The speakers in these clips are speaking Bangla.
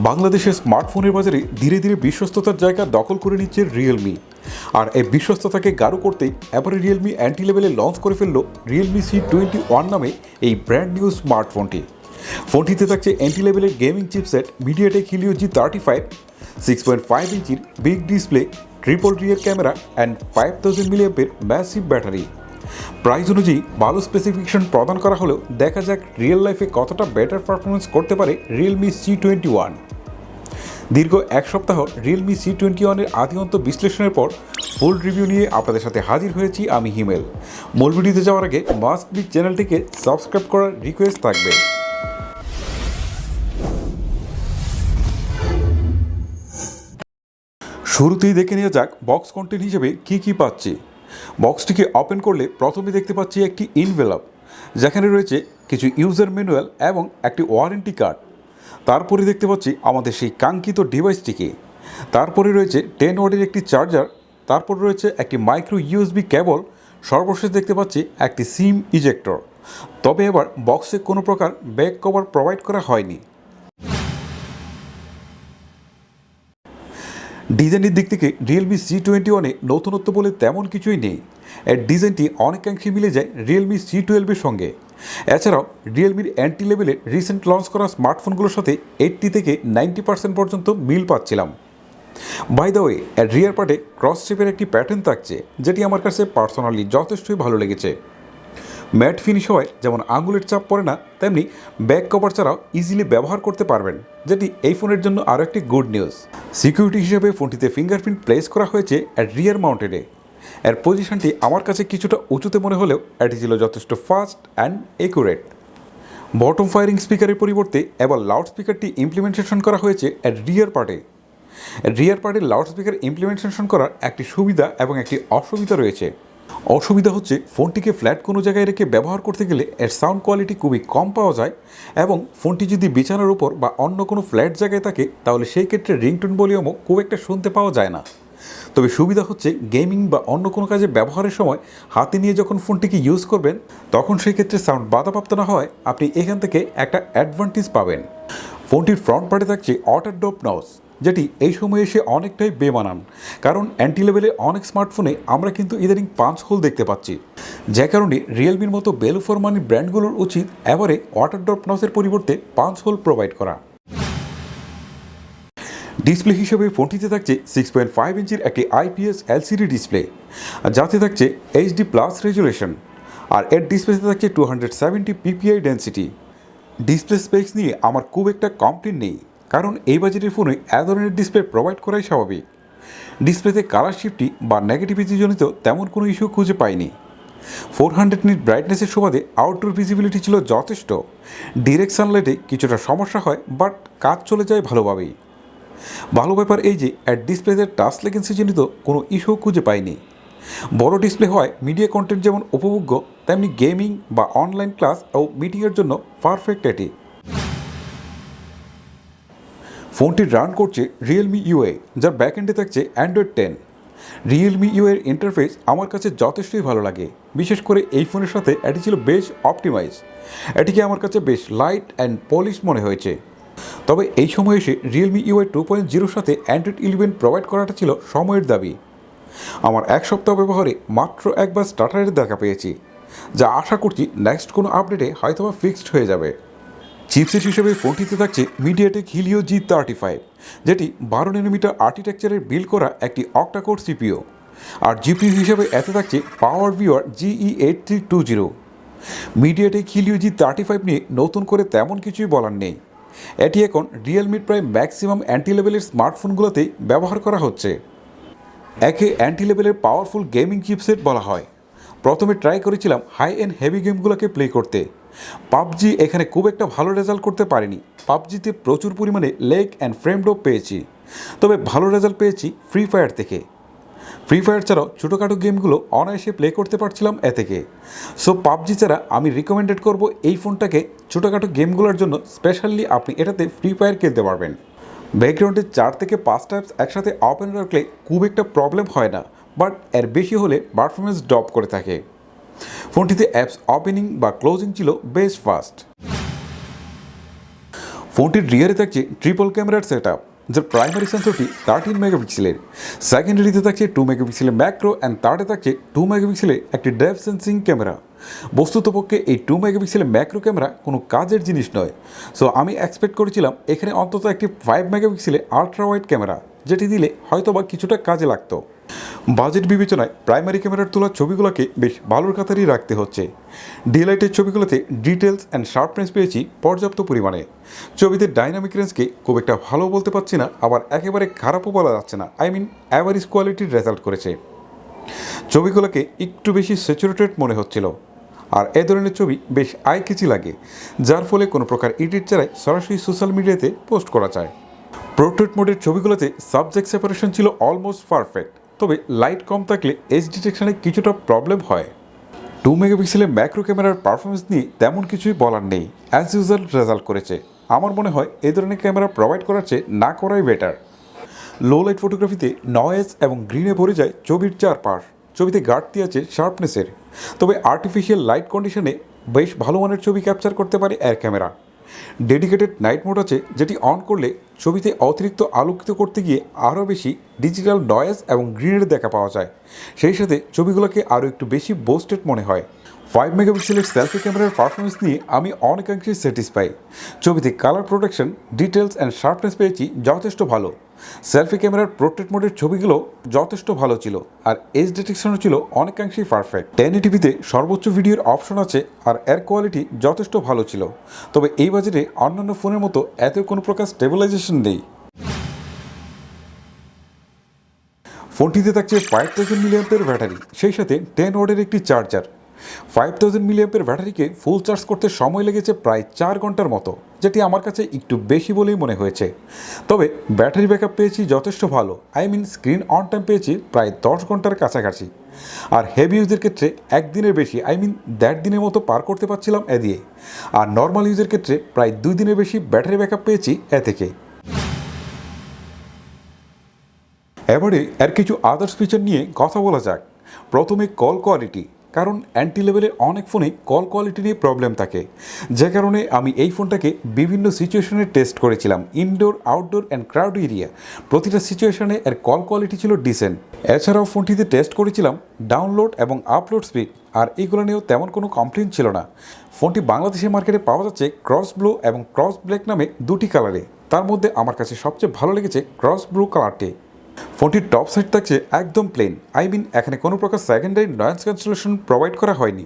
বাংলাদেশের স্মার্টফোনের বাজারে ধীরে ধীরে বিশ্বস্ততার জায়গা দখল করে নিচ্ছে রিয়েলমি। আর এই বিশ্বস্ততাকে গাঢ় করতেই এবারে রিয়েলমি অ্যান্টি লেভেলে লঞ্চ করে ফেললো রিয়েলমি C21 নামে এই ব্র্যান্ড নিউ স্মার্টফোনটি। ফোনটিতে থাকছে অ্যান্টি লেভেলের gaming chipset MediaTek Helio G35, 6.5 ইঞ্চির big display, triple rear camera and 5000 মিলিঅ্যাম্পের ম্যাসিভ ব্যাটারি। প্রাইস অনুযায়ী ভালো স্পেসিফিকেশন প্রদান করা হলেও দেখা যাক রিয়েল লাইফে কতটা বেটার পারফরমেন্স করতে পারে রিয়েলমি C21। দীর্ঘ এক সপ্তাহ রিয়েলমি C21-এর আদিঅন্ত বিশ্লেষণের পর ফুল রিভিউ নিয়ে আপনাদের সাথে হাজির হয়েছি আমি হিমেল। মূল ভিডিওতে যাওয়ার আগে মাস্ট বি চ্যানেলটিকে সাবস্ক্রাইব করার রিকোয়েস্ট থাকবে। শুরুতেই দেখে নেওয়া যাক বক্স কন্টেন্ট হিসেবে কী পাচ্ছি। বক্সটিকে ওপেন করলে প্রথমে দেখতে পাচ্ছি একটি ইনভেলপ, যেখানে রয়েছে কিছু ইউজার ম্যানুয়াল এবং একটি ওয়ারেন্টি কার্ড। তারপরে দেখতে পাচ্ছি আমাদের সেই কাঙ্ক্ষিত ডিভাইসটিকে। তারপরে রয়েছে 10 ওয়াটের একটি চার্জার, তারপর রয়েছে একটি মাইক্রো USB কেবল, সর্বশেষ দেখতে পাচ্ছি একটি সিম ইজেক্টর। তবে এবার বক্সে কোনো প্রকার ব্যাক কভার প্রোভাইড করা হয়নি। ডিজাইনের দিক থেকে রিয়েলমি C21-এ নতুনত্ব বলে তেমন কিছুই নেই। এর ডিজাইনটি অনেকাংশে মিলে যায় রিয়েলমি C12-এর সঙ্গে। এছাড়াও রিয়েলমির অ্যান্টি লেভেলে রিসেন্ট লঞ্চ করা স্মার্টফোনগুলোর সাথে 80 থেকে 90% পর্যন্ত মিল পাচ্ছিলাম। বাই দ্য ওয়ে, এর রিয়ার পার্টে ক্রস শেপের একটি প্যাটার্ন থাকছে, যেটি আমার কাছে পার্সোনালি যথেষ্টই ভালো লেগেছে। ম্যাট ফিনিশ হওয়ায় যেমন আঙুলের চাপ পড়ে না, তেমনি ব্যাক কভার ছাড়াও ইজিলি ব্যবহার করতে পারবেন, যেটি এই ফোনের জন্য আরও একটি গুড নিউজ। সিকিউরিটি হিসেবে ফোনটিতে ফিঙ্গারপ্রিন্ট প্লেস করা হয়েছে এর রিয়ার মাউন্টেডে। এর পজিশনটি আমার কাছে কিছুটা উঁচুতে মনে হলেও এটি ছিল যথেষ্ট fast and accurate. Bottom firing স্পিকারের পরিবর্তে এবার লাউড স্পিকারটি ইমপ্লিমেন্টেশন করা হয়েছে এর রিয়ার পার্টে। রিয়ার পার্টে লাউড স্পিকার ইমপ্লিমেন্টেশন করার একটি সুবিধা এবং একটি অসুবিধা রয়েছে। অসুবিধা হচ্ছে ফোনটিকে ফ্ল্যাট কোনো জায়গায় রেখে ব্যবহার করতে গেলে এর সাউন্ড কোয়ালিটি খুবই কম পাওয়া যায়, এবং ফোনটি যদি বিছানার উপর বা অন্য কোনো ফ্ল্যাট জায়গায় থাকে তাহলে সেই ক্ষেত্রে রিংটোন ভলিউমও খুব একটা শুনতে পাওয়া যায় না। তবে সুবিধা হচ্ছে গেমিং বা অন্য কোনো কাজে ব্যবহারের সময় হাতে নিয়ে যখন ফোনটিকে ইউজ করবেন, তখন সেই ক্ষেত্রে সাউন্ড বাধাপ্রাপ্ত না হয় আপনি এখান থেকে একটা অ্যাডভান্টেজ পাবেন। ফোনটির ফ্রন্ট পার্টে থাকছে ওয়াটার ড্রপ নচ, যেটি এই সময়ে এসে অনেকটাই বেমানান, কারণ অ্যান্টি লেভেলে অনেক স্মার্টফোনে আমরা কিন্তু ইদানিং পাঞ্চ হোল দেখতে পাচ্ছি, যে কারণে রিয়েলমির মতো ভ্যালু ফর মানি ব্র্যান্ডগুলোর উচিত এবারে ওয়াটার ড্রপ নচের পরিবর্তে পাঞ্চ হোল প্রোভাইড করা। ডিসপ্লে হিসেবে ফোনটিতে থাকছে 6.5 ইঞ্চির একটি IPS LCD ডিসপ্লে, যাতে থাকছে HD+ রেজুলেশন, আর এর ডিসপ্লেতে থাকছে 270 PPI ডেন্সিটি। ডিসপ্লে স্পেক্স নিয়ে আমার খুব একটা কমপ্লেন নেই, কারণ এই বাজেটের ফোনে এ ধরনের ডিসপ্লে প্রোভাইড করাই স্বাভাবিক। ডিসপ্লেতে কালার শিফটি বা নেগেটিভিটি জনিত তেমন কোনো ইস্যু খুঁজে পাইনি। 400 নিট ব্রাইটনেসের সুবাদে আউটডোর ভিজিবিলিটি ছিল যথেষ্ট। ডিরেক্ট সানলাইটে কিছুটা সমস্যা হয়, বাট কাজ চলে যায় ভালোভাবেই। ভালো ব্যাপার এই যে এর ডিসপ্লেতে টাচ লেগেন্সি জনিত কোনো ইস্যু খুঁজে পাইনি। বড় ডিসপ্লে হয় মিডিয়া কন্টেন্ট যেমন উপভোগ্য, তেমনি গেমিং বা অনলাইন ক্লাস ও মিটিংয়ের জন্য পারফেক্ট এটি। ফোনটি রান করছে রিয়েলমি UI, যার ব্যাকএন্ডে থাকছে Android 10। রিয়েলমি UI এর ইন্টারফেস আমার কাছে যথেষ্টই ভালো লাগে, বিশেষ করে এই ফোনের সাথে এটি ছিল বেশ অপটিমাইজ। এটিকে আমার কাছে বেশ লাইট অ্যান্ড পলিশ মনে হয়েছে। তবে এই সময় এসে রিয়েলমি UI 2.0 সাথে Android 11 প্রোভাইড করাটা ছিল সময়ের দাবি। আমার এক সপ্তাহ ব্যবহারে মাত্র একবার স্টার্টারের দেখা পেয়েছি, যা আশা করছি নেক্সট কোনো আপডেটে হয়তোবা ফিক্সড হয়ে যাবে। চিপসেট হিসেবে ফোনটিতে থাকছে মিডিয়াটেক হিলিও G35, যেটি 12 nm আর্কিটেকচারের বিল্ড করা একটি অক্টাকোর CPU, আর জিপিইউ হিসেবে এতে থাকছে পাওয়ার viewer GE8320। MediaTek Helio G35 নিয়ে নতুন করে তেমন কিছুই বলার নেই। এটি এখন রিয়েলমির প্রায় ম্যাক্সিমাম অ্যান্টি লেভেলের স্মার্টফোনগুলোতেই ব্যবহার করা হচ্ছে। একে অ্যান্টি লেভেলের পাওয়ারফুল গেমিং চিপসেট বলা হয়। প্রথমে ট্রাই করেছিলাম হাই এন্ড হেভি গেমগুলোকে প্লে করতে। পাবজি এখানে খুব একটা ভালো রেজাল্ট করতে পারিনি। পাবজিতে প্রচুর পরিমাণে লেগ অ্যান্ড ফ্রেম ড্রপ পেয়েছি, তবে ভালো রেজাল্ট পেয়েছি ফ্রি ফায়ার থেকে। ফ্রি ফায়ার ছাড়াও ছোটোখাটো গেমগুলো অনায়াসে প্লে করতে পারছিলাম এ থেকে। সো পাবজি ছাড়া আমি রিকমেন্ডেড করব এই ফোনটাকে ছোটোখাটো গেমগুলোর জন্য। স্পেশালি আপনি এটাতে ফ্রি ফায়ার খেলতে পারবেন। ব্যাকগ্রাউন্ডে 4 থেকে 5টা অ্যাপস একসাথে ওপেন রাখলে খুব একটা প্রবলেম হয় না, বাট এর বেশি হলে পারফরমেন্স ড্রপ করে থাকে। ফোনটিতে অ্যাপস ওপেনিং বা ক্লোজিং ছিল বেশ ফাস্ট। ফোনটির রিয়ারে থাকছে ট্রিপল ক্যামেরার সেট আপ, যার প্রাইমারি সেন্সরটি 13 মেগাপিক্সেলের, সেকেন্ডারিতে থাকছে 2 মেগাপিক্সেলের ম্যাক্রো অ্যান্ড থার্ডে থাকছে 2 মেগাপিক্সেলের একটি ডেপথ সেন্সিং ক্যামেরা। বস্তুতপক্ষে এই 2 মেগাপিক্সেলের ম্যাক্রো ক্যামেরা কোনো কাজের জিনিস নয়। সো আমি এক্সপেক্ট করেছিলাম এখানে অন্তত একটি 5 মেগাপিক্সেলের আলট্রা ওয়াইড ক্যামেরা, যেটি দিলে হয়তোবা কিছুটা কাজে লাগতো। বাজেট বিবেচনায় প্রাইমারি ক্যামেরার তোলা ছবিগুলোকে বেশ ভালোর কাতারই রাখতে হচ্ছে। ডিলাইটের ছবিগুলোতে ডিটেলস অ্যান্ড শার্পনেস পেয়েছি পর্যাপ্ত পরিমাণে। ছবিতে ডাইনামিক রেঞ্জকে খুব একটা ভালো বলতে পারছি না, আবার একেবারে খারাপও বলা যাচ্ছে না, অ্যাভারেজ কোয়ালিটির রেজাল্ট করেছে। ছবিগুলোকে একটু বেশি স্যাচুরেটেড মনে হচ্ছিল, আর এ ধরনের ছবি বেশ আইকেচি লাগে, যার ফলে কোনো প্রকার এডিট ছাড়াই সরাসরি সোশ্যাল মিডিয়াতে পোস্ট করা যায়। পোর্ট্রেট মোডের ছবিগুলোতে সাবজেক্ট সেপারেশন ছিল অলমোস্ট পারফেক্ট, তবে লাইট কম থাকলে এজ ডিটেকশনে কিছুটা প্রবলেম হয়। 2 মেগাপিক্সেলের ম্যাক্রো ক্যামেরার পারফরমেন্স নিয়ে তেমন কিছুই বলার নেই, অ্যাজ ইউজুয়াল রেজাল্ট করেছে। আমার মনে হয় এই ধরনের ক্যামেরা প্রোভাইড করার চেয়ে না করাই বেটার। লো লাইট ফটোগ্রাফিতে নয়েজ এবং গ্রিনে ভরে যায় ছবির চারপাশ। ছবিতে ঘাটতি আছে শার্পনেসের, তবে আর্টিফিশিয়াল লাইট কন্ডিশনে বেশ ভালো মানের ছবি ক্যাপচার করতে পারে এর ক্যামেরা। ডেডিকেটেড নাইট মোড আছে, যেটি অন করলে ছবিতে অতিরিক্ত আলোকিত করতে গিয়ে আরও বেশি ডিজিটাল নয়েজ এবং গ্রিনের দেখা পাওয়া যায়। সেই সাথে ছবিগুলোকে আরও একটু বেশি বোস্টেড মনে হয়। 5 মেগাপিক্সেলের সেলফি ক্যামেরার পারফরমেন্স নিয়ে আমি অনেকাংশেই স্যাটিসফাই। ছবিতে colour protection, details and sharpness পেয়েছি যথেষ্ট ভালো। সেলফি ক্যামেরার পোর্ট্রেট মোডের ছবিগুলো যথেষ্ট ভালো ছিল, আর এজ ডিটেকশনও ছিল অনেকাংশেই পারফেক্ট। 1080p সর্বোচ্চ ভিডিওর অপশন আছে, আর এর কোয়ালিটি যথেষ্ট ভালো ছিল। তবে এই বাজেটে অন্যান্য ফোনের মতো এত কোনো প্রকার স্টেবিলাইজেশন নেই। ফোনটিতে থাকছে 5000 মিলিঅ্যাম্পের ব্যাটারি, সেই সাথে 10 ওয়াটের একটি চার্জার। 5000 মিলিঅ্যাম্পের ব্যাটারিকে ফুল চার্জ করতে সময় লেগেছে প্রায় 4 ঘন্টার মতো, যেটি আমার কাছে একটু বেশি বলেই মনে হয়েছে। তবে ব্যাটারি ব্যাকআপ পেয়েছি যথেষ্ট ভালো, স্ক্রিন অন টাইম পেয়েছি প্রায় 10 ঘন্টার কাছাকাছি। আর হেভি ইউজের ক্ষেত্রে একদিনের বেশি 1.5 দিনের মতো পার করতে পারছিলাম এ দিয়ে। আর নর্মাল ইউজের ক্ষেত্রে প্রায় 2 দিনের বেশি ব্যাটারি ব্যাকআপ পেয়েছি এ থেকে। এবারে এর কিছু আদার্স ফিচার নিয়ে কথা বলা যাক। প্রথমে কল কোয়ালিটি, কারণ অ্যান্টি লেভেলের অনেক ফোনে কল কোয়ালিটি নিয়ে প্রবলেম থাকে, যে কারণে আমি এই ফোনটাকে বিভিন্ন সিচুয়েশনে টেস্ট করেছিলাম। Indoor, outdoor and crowd area, প্রতিটা সিচুয়েশনে এর কল কোয়ালিটি ছিল ডিসেন্ট। এছাড়াও ফোনটিতে টেস্ট করেছিলাম ডাউনলোড এবং আপলোড স্পিড, আর এইগুলো নিয়েও তেমন কোনো কমপ্লেন ছিল না। ফোনটি বাংলাদেশের মার্কেটে পাওয়া যাচ্ছে ক্রস ব্লু এবং ক্রস ব্ল্যাক নামে দুটি কালারে। তার মধ্যে আমার কাছে সবচেয়ে ভালো লেগেছে ক্রস ব্লু কালারটি। ফোনটির টপ সাইড থাকছে একদম প্লেন, এখানে কোনো প্রকার সেকেন্ডারি নয়েজ ক্যান্সেলেশন প্রোভাইড করা হয়নি।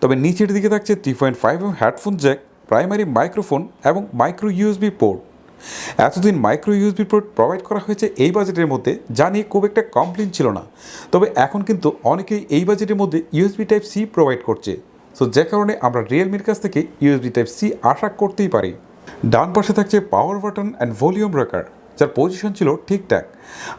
তবে নিচের দিকে থাকছে 3.5mm headphone Jack, primary microphone এবং মাইক্রো ইউএসবি পোর্ট। এতদিন মাইক্রো ইউএসবি পোর্ট প্রোভাইড করা হয়েছে এই বাজেটের মধ্যে, যা নিয়ে খুব একটা কমপ্লেন ছিল না। তবে এখন কিন্তু অনেকেই এই বাজেটের মধ্যে ইউএসবি টাইপ সি প্রোভাইড করছে, সো যে কারণে আমরা রিয়েলমির কাছ থেকে ইউএসবি টাইপ সি আশা করতেই পারি। ডান পাশে থাকছে power button and volume breaker, যার পজিশন ছিল ঠিকঠাক।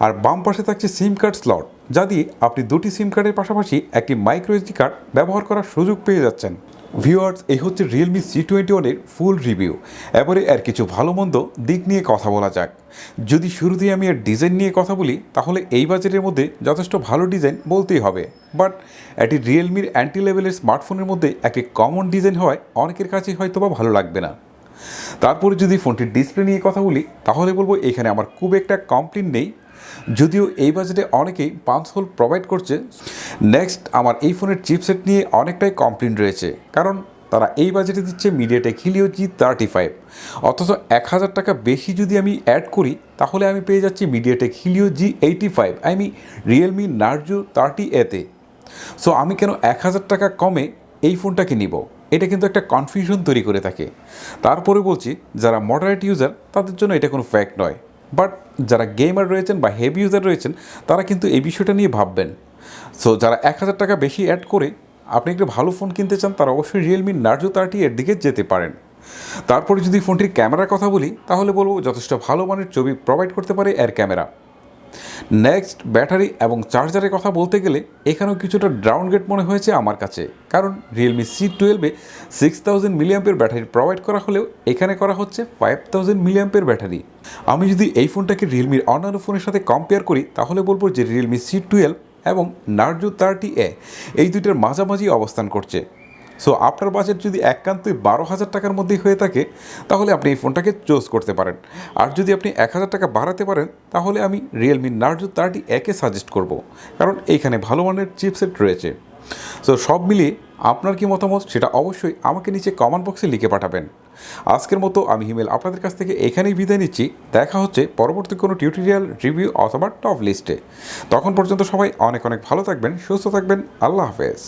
আর বাম পাশে থাকছে সিম কার্ড স্লট, যা দিয়ে আপনি দুটি সিম কার্ডের পাশাপাশি একটি মাইক্রো এসডি কার্ড ব্যবহার করার সুযোগ পেয়ে যাচ্ছেন। ভিউয়ার্স, এই হচ্ছে রিয়েলমি C21-এর ফুল রিভিউ। এবারে এর কিছু ভালো মন্দ দিক নিয়ে কথা বলা যাক। যদি শুরুতেই আমি এর ডিজাইন নিয়ে কথা বলি, তাহলে এই বাজেটের মধ্যে যথেষ্ট ভালো ডিজাইন বলতেই হবে। বাট এটি রিয়েলমির অ্যান্টি লেভেলের স্মার্টফোনের মধ্যে একটি কমন ডিজাইন হওয়ায় অনেকের কাছেই হয়তোবা ভালো লাগবে না। তারপরে যদি ফোনটির ডিসপ্লে নিয়ে কথা বলি, তাহলে বলবো এখানে আমার খুব একটা কমপ্লেন নেই, যদিও এই বাজেটে অনেকেই পাঞ্চ হোল প্রোভাইড করছে। নেক্সট, আমার এই ফোনের চিপসেট নিয়ে অনেকটাই কমপ্লেন রয়েছে, কারণ তারা এই বাজেটে দিচ্ছে মিডিয়াটেক হিলিও G35, অথচ 1000 টাকা বেশি যদি আমি অ্যাড করি, তাহলে আমি পেয়ে যাচ্ছি MediaTek Helio G85, Realme Narzo 30A-তে। সো আমি কেন 1000 টাকা কমে এই ফোনটাকে নিব? এটা কিন্তু একটা কনফিউশন তৈরি করে থাকে। তারপরে বলছি, যারা মডারেট ইউজার তাদের জন্য এটা কোনো ফ্যাক্ট নয়, বাট যারা গেমার রয়েছেন বা হেভি ইউজার রয়েছেন, তারা কিন্তু এই বিষয়টা নিয়ে ভাববেন। সো যারা 1000 টাকা বেশি অ্যাড করে আপনি একটা ভালো ফোন কিনতে চান, তারা অবশ্যই রিয়েলমি নার্জো 30 এর দিকে যেতে পারেন। তারপরে যদি ফোনটির ক্যামেরার কথা বলি, তাহলে বলবো যথেষ্ট ভালো মানের ছবি প্রোভাইড করতে পারে এর ক্যামেরা। নেক্সট, ব্যাটারি এবং চার্জারের কথা বলতে গেলে এখানেও কিছুটা ডাউনগ্রেড মনে হয়েছে আমার কাছে, কারণ রিয়েলমি C12-এ 6000 মিলিঅ্যাম্পের ব্যাটারি প্রোভাইড করা হলেও এখানে করা হচ্ছে 5000 মিলিঅ্যাম্পের ব্যাটারি। আমি যদি এই ফোনটাকে রিয়েলমির অন্যান্য ফোনের সাথে কম্পেয়ার করি, তাহলে বলবো যে রিয়েলমি C12 এবং নার্জো 30A এই দুইটার মাঝামাঝি অবস্থান করছে। সো আপনার বাজেট যদি একান্তই 12,000 টাকার মধ্যেই হয়ে থাকে তাহলে আপনি এই ফোনটাকে চুজ করতে পারেন। আর যদি আপনি 1,000 টাকা বাড়াতে পারেন তাহলে আমি রিয়েলমি নার্জো 30 একে সাজেস্ট করব, কারণ এইখানে ভালো মানের চিপসেট রয়েছে। সো সব মিলিয়ে আপনার কি মতামত সেটা অবশ্যই আমাকে নিচে কমেন্ট বক্সে লিখে পাঠাবেন। আজকের মতো আমি হিমেল আপনাদের কাছ থেকে এখানেই বিদায় নিচ্ছি। দেখা হচ্ছে পরবর্তী কোনো টিউটোরিয়াল, রিভিউ অথবা টপ লিস্টে। তখন পর্যন্ত সবাই অনেক অনেক ভালো থাকবেন, সুস্থ থাকবেন। আল্লাহ হাফেজ।